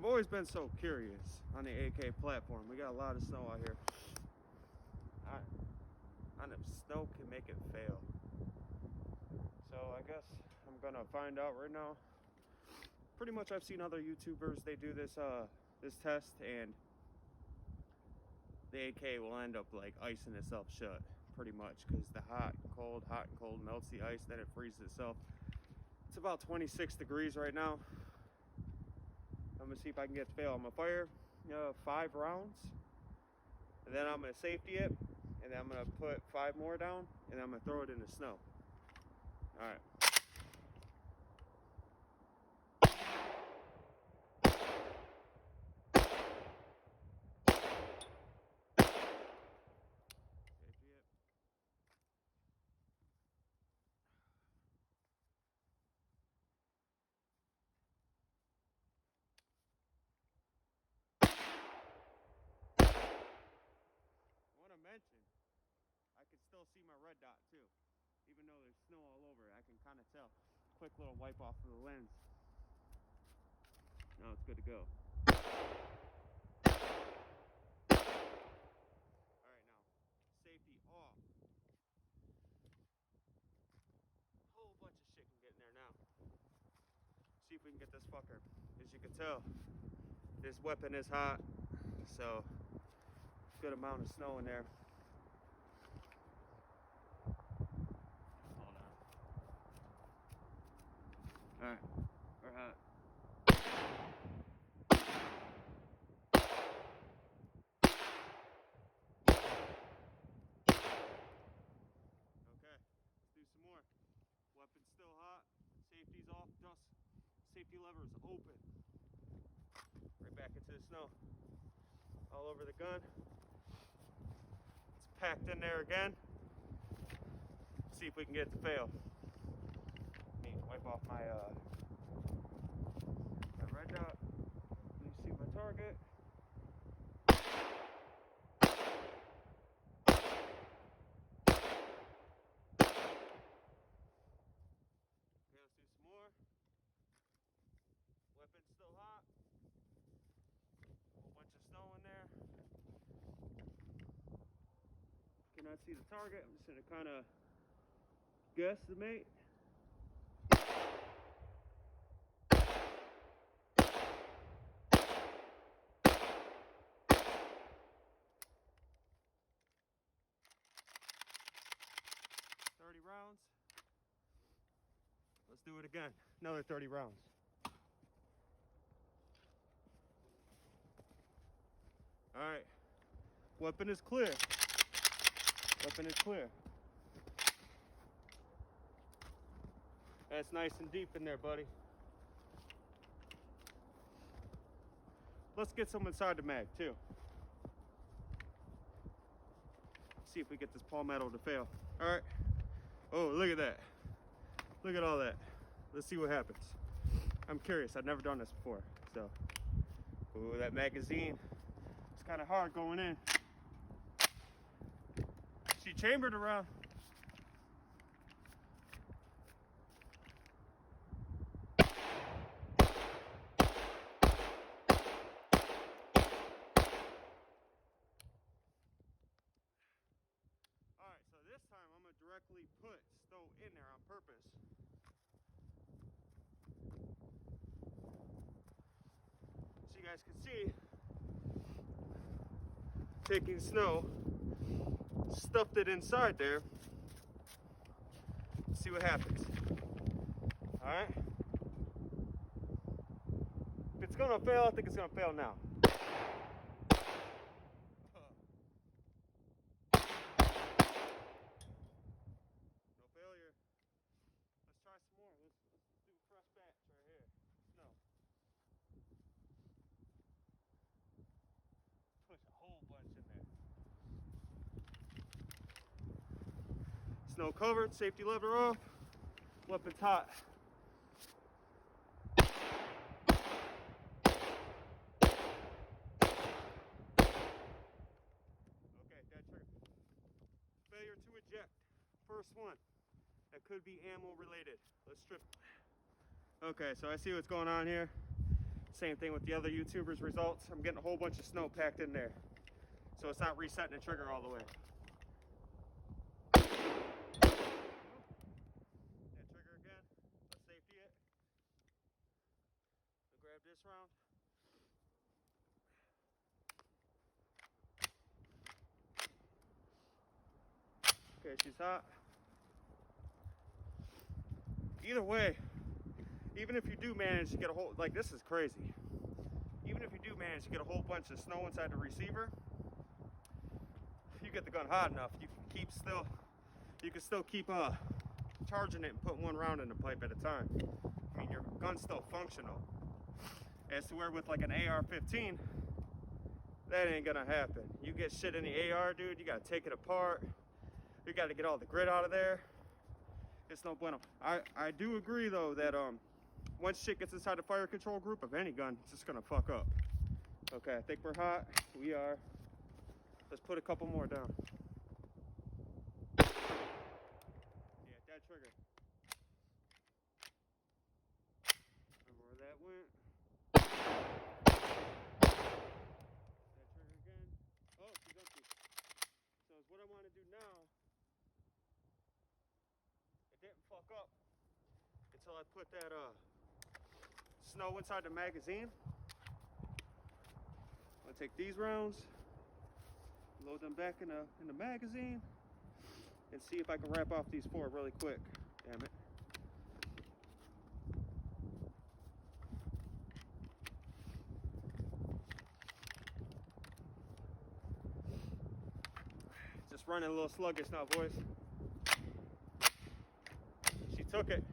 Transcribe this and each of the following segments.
I've always been so curious on the AK platform. We got a lot of snow out here. Snow can make it fail. So I guess I'm gonna find out right now. Pretty much I've seen other YouTubers, they do this this test, and the AK will end up like icing itself shut pretty much, because the hot and cold melts the ice, then it freezes itself. It's about 26 degrees right now. I'm gonna see if I can get to fail. I'm gonna fire 5 rounds, and then I'm gonna safety it, and then I'm gonna put 5 more down, and then I'm gonna throw it in the snow. All right. Safety it. I want to mention, I can still see my red dot too. Even though there's snow all over it, I can kind of tell. Quick little wipe off of the lens. Now it's good to go. Alright, now, safety off. Whole bunch of shit can get in there now. See if we can get this fucker. As you can tell, this weapon is hot, so good amount of snow in there. Hold on. Alright, we're hot. Okay, let's do some more. Weapon's still hot, safety's off, dust, safety lever is open. Right back into the snow. All over the gun. It's packed in there again. See if we can get it to fail. Let me wipe off my red dot. Let me see my target. Okay, let's do some more. Weapon's still hot. A whole bunch of snow in there. Cannot see the target. I'm just gonna kind of guesstimate. Rounds. Let's do it again. Another 30 rounds. All right. Weapon is clear. Weapon is clear. That's nice and deep in there, buddy. Let's get some inside the mag too. See if we get this palmetto to fail. All right. Oh, look at that. Look at all that. Let's see what happens. I'm curious. I've never done this before. So, ooh, that magazine. It's kind of hard going in. She chambered around. Alright, so this time I'm going to directly put snow in there on purpose. So you guys can see, taking snow, stuffed it inside there. Let's see what happens. Alright. If it's going to fail, I think it's going to fail now. Failure. Let's try some more. Let's do a fresh batch right here. Snow. Push a whole bunch in there. Snow covered, safety lever off. Weapon's hot. Okay, dead trigger. Failure to eject. First one. That could be ammo related. Let's strip. Okay, so I see what's going on here. Same thing with the other YouTubers' results. I'm getting a whole bunch of snow packed in there, so it's not resetting the trigger all the way. That trigger again. Let's safety it. I'll grab this round. Okay, she's hot. Either way, even if you do manage to get a whole, like this is crazy. Even if you do manage to get a whole bunch of snow inside the receiver, if you get the gun hot enough, you can still keep charging it and put one round in the pipe at a time. I mean, your gun's still functional. As to where with like an AR-15, that ain't gonna happen. You get shit in the AR, dude, you gotta take it apart. You gotta get all the grit out of there. It's no bueno. I do agree though that once shit gets inside the fire control group of any gun, it's just gonna fuck up. Okay, I think we're hot. We are. Let's put a couple more down. Yeah, that trigger. Remember where that went? That trigger again. Oh, she's empty. So what I want to do now, it didn't fuck up until I put that snow inside the magazine. I'm gonna take these rounds, load them back in the magazine, and see if I can wrap off these 4 really quick. Damn it. Just running a little sluggish now, boys. She took it.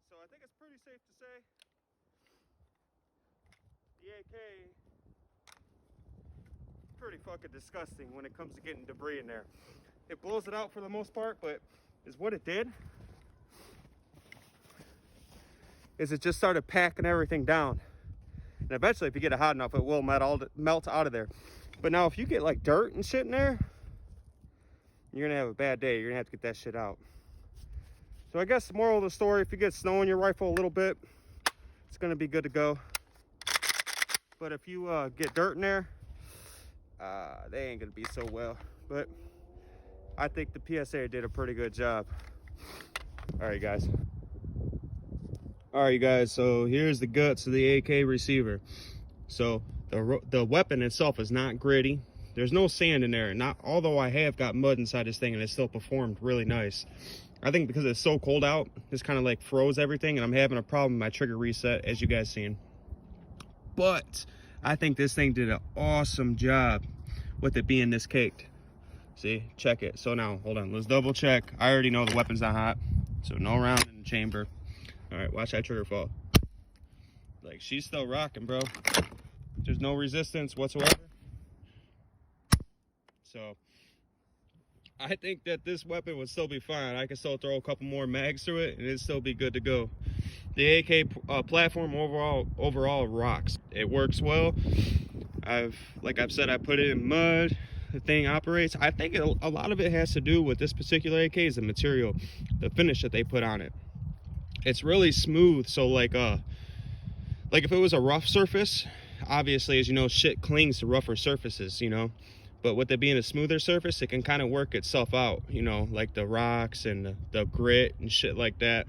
So I think it's pretty safe to say the AK pretty fucking disgusting when it comes to getting debris in there. It blows it out for the most part, but is what it did is it just started packing everything down. And eventually, if you get it hot enough, it will melt out of there. But now if you get like dirt and shit in there, you're gonna have a bad day. You're gonna have to get that shit out. So I guess the moral of the story, if you get snow in your rifle a little bit, it's gonna be good to go. But if you get dirt in there, they ain't gonna be so well. But I think the PSA did a pretty good job. All right, guys. All right, guys, so here's the guts of the AK receiver. So the weapon itself is not gritty. There's no sand in there. Not although I have got mud inside this thing and it still performed really nice. I think because it's so cold out, it's kind of like froze everything, and I'm having a problem with my trigger reset, as you guys seen. But I think this thing did an awesome job with it being this caked. See, check it. So now, hold on, let's double check. I already know the weapon's not hot, so no round in the chamber. All right, watch that trigger fall. Like, she's still rocking, bro. There's no resistance whatsoever. So I think that this weapon would still be fine. I can still throw a couple more mags through it and it'd still be good to go. The AK platform overall rocks. It works well. Like I've said, I put it in mud. The thing operates. I think a lot of it has to do with this particular AK is the material, the finish that they put on it. It's really smooth. So like if it was a rough surface, obviously, as you know, shit clings to rougher surfaces, you know. But with it being a smoother surface, it can kind of work itself out, you know, like the rocks and the grit and shit like that.